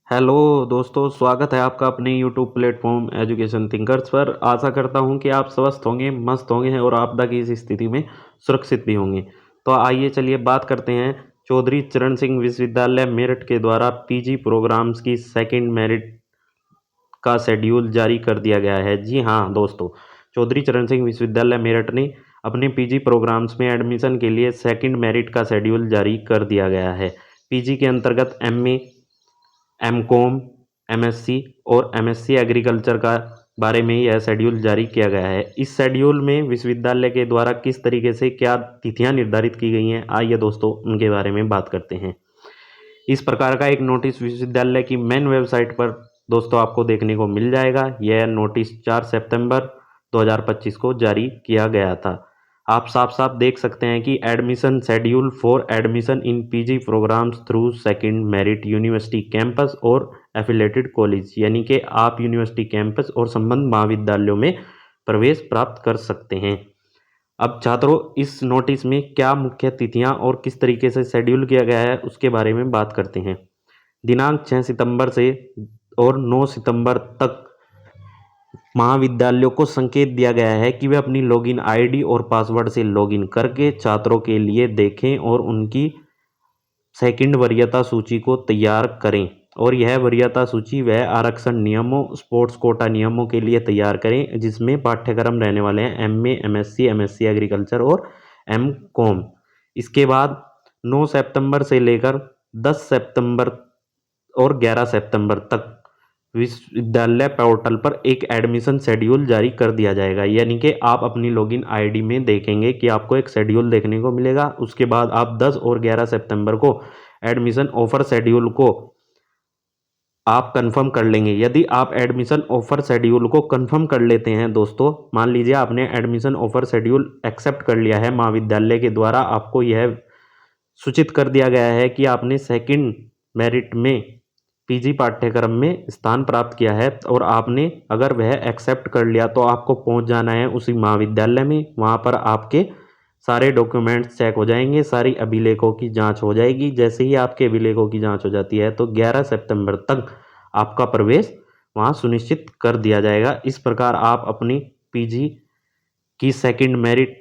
Hello दोस्तों, स्वागत है आपका अपने यूट्यूब प्लेटफॉर्म एजुकेशन थिंकर्स पर। आशा करता हूं कि आप स्वस्थ होंगे, मस्त होंगे और आपदा की इस स्थिति में सुरक्षित भी होंगे। तो आइए चलिए बात करते हैं चौधरी चरण सिंह विश्वविद्यालय मेरठ के द्वारा पीजी प्रोग्राम्स की सेकंड मेरिट का शेड्यूल जारी कर दिया गया है। जी हाँ दोस्तों, चौधरी चरण सिंह विश्वविद्यालय मेरठ ने अपने पीजी प्रोग्राम्स में एडमिशन के लिए सेकंड मेरिट का शेड्यूल जारी कर दिया गया है। पीजी के अंतर्गत एमए, एमकॉम, एमएससी और एमएससी एग्रीकल्चर का बारे में यह शेड्यूल जारी किया गया है। इस शेड्यूल में विश्वविद्यालय के द्वारा किस तरीके से क्या तिथियां निर्धारित की गई हैं, आइए दोस्तों उनके बारे में बात करते हैं। इस प्रकार का एक नोटिस विश्वविद्यालय की मेन वेबसाइट पर दोस्तों आपको देखने को मिल जाएगा। यह नोटिस 4 सितंबर 2025 को जारी किया गया था। आप साफ साफ देख सकते हैं कि admission schedule for admission in PG programmes through second merit university campus और एफिलेटेड कॉलेज, यानी कि आप यूनिवर्सिटी कैंपस और संबद्ध महाविद्यालयों में प्रवेश प्राप्त कर सकते हैं। अब छात्रों, इस नोटिस में क्या मुख्य तिथियां और किस तरीके से शेड्यूल किया गया है उसके बारे में बात करते हैं। दिनांक 6 सितंबर से और 9 सितंबर तक महाविद्यालयों को संकेत दिया गया है कि वे अपनी लॉगिन आईडी और पासवर्ड से लॉगिन करके छात्रों के लिए देखें और उनकी सेकंड वरीयता सूची को तैयार करें। और यह वरीयता सूची वह आरक्षण नियमों, स्पोर्ट्स कोटा नियमों के लिए तैयार करें जिसमें पाठ्यक्रम रहने वाले हैं एमए, एमएससी, एमएससी एग्रीकल्चर और एमकॉम। इसके बाद 9 सितंबर से लेकर 10 सितंबर और 11 सितंबर तक विश्वविद्यालय पोर्टल पर एक एडमिशन शेड्यूल जारी कर दिया जाएगा, यानी कि आप अपनी लॉगिन आईडी में देखेंगे कि आपको एक शेड्यूल देखने को मिलेगा। उसके बाद आप 10 और 11 सितंबर को एडमिशन ऑफर शेड्यूल को आप कंफर्म कर लेंगे। यदि आप एडमिशन ऑफर शेड्यूल को कंफर्म कर लेते हैं दोस्तों, मान लीजिए आपने एडमिशन ऑफर शेड्यूल एक्सेप्ट कर लिया है, महाविद्यालय के द्वारा आपको यह सूचित कर दिया गया है कि आपने सेकंड मेरिट में पीजी पाठ्यक्रम में स्थान प्राप्त किया है और आपने अगर वह एक्सेप्ट कर लिया तो आपको पहुंच जाना है उसी महाविद्यालय में। वहां पर आपके सारे डॉक्यूमेंट्स चेक हो जाएंगे, सारी अभिलेखों की जांच हो जाएगी। जैसे ही आपके अभिलेखों की जांच हो जाती है तो 11 सितंबर तक आपका प्रवेश वहां सुनिश्चित कर दिया जाएगा। इस प्रकार आप अपनी पीजी की सेकंड मेरिट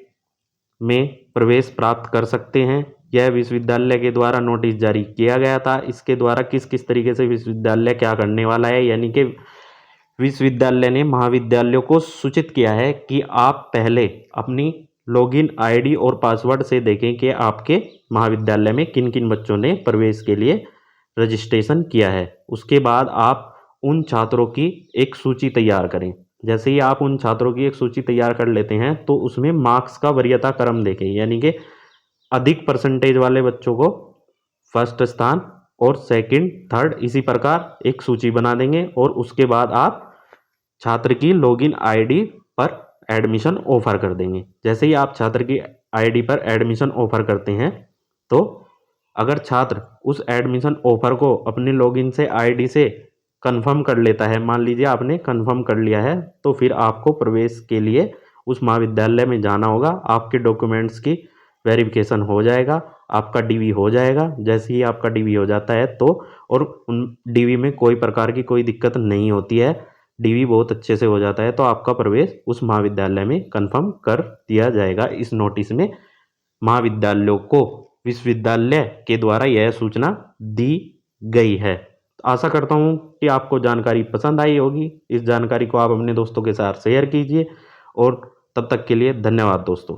में प्रवेश प्राप्त कर सकते हैं। यह विश्वविद्यालय के द्वारा नोटिस जारी किया गया था। इसके द्वारा किस किस तरीके से विश्वविद्यालय क्या करने वाला है, यानी कि विश्वविद्यालय ने महाविद्यालयों को सूचित किया है कि आप पहले अपनी लॉगिन आईडी और पासवर्ड से देखें कि आपके महाविद्यालय में किन किन बच्चों ने प्रवेश के लिए रजिस्ट्रेशन किया है। उसके बाद आप उन छात्रों की एक सूची तैयार करें। जैसे ही आप उन छात्रों की एक सूची तैयार कर लेते हैं तो उसमें मार्क्स का वरीयता क्रम देखें, यानी कि अधिक परसेंटेज वाले बच्चों को फर्स्ट स्थान और सेकंड, थर्ड, इसी प्रकार एक सूची बना देंगे। और उसके बाद आप छात्र की लॉगिन आईडी पर एडमिशन ऑफर कर देंगे। जैसे ही आप छात्र की आईडी पर एडमिशन ऑफर करते हैं तो अगर छात्र उस एडमिशन ऑफर को अपने लॉगिन से आईडी से कंफर्म कर लेता है, मान लीजिए आपने कंफर्म कर लिया है, तो फिर आपको प्रवेश के लिए उस महाविद्यालय में जाना होगा। आपके डॉक्यूमेंट्स की वेरिफिकेशन हो जाएगा, आपका डीवी हो जाएगा। जैसे ही आपका डीवी हो जाता है तो और उन डीवी में कोई प्रकार की कोई दिक्कत नहीं होती है, डीवी बहुत अच्छे से हो जाता है, तो आपका प्रवेश उस महाविद्यालय में कंफर्म कर दिया जाएगा। इस नोटिस में महाविद्यालयों को विश्वविद्यालय के द्वारा यह सूचना दी गई है। आशा करता हूँ कि आपको जानकारी पसंद आई होगी। इस जानकारी को आप अपने दोस्तों के साथ शेयर कीजिए और तब तक के लिए धन्यवाद दोस्तों।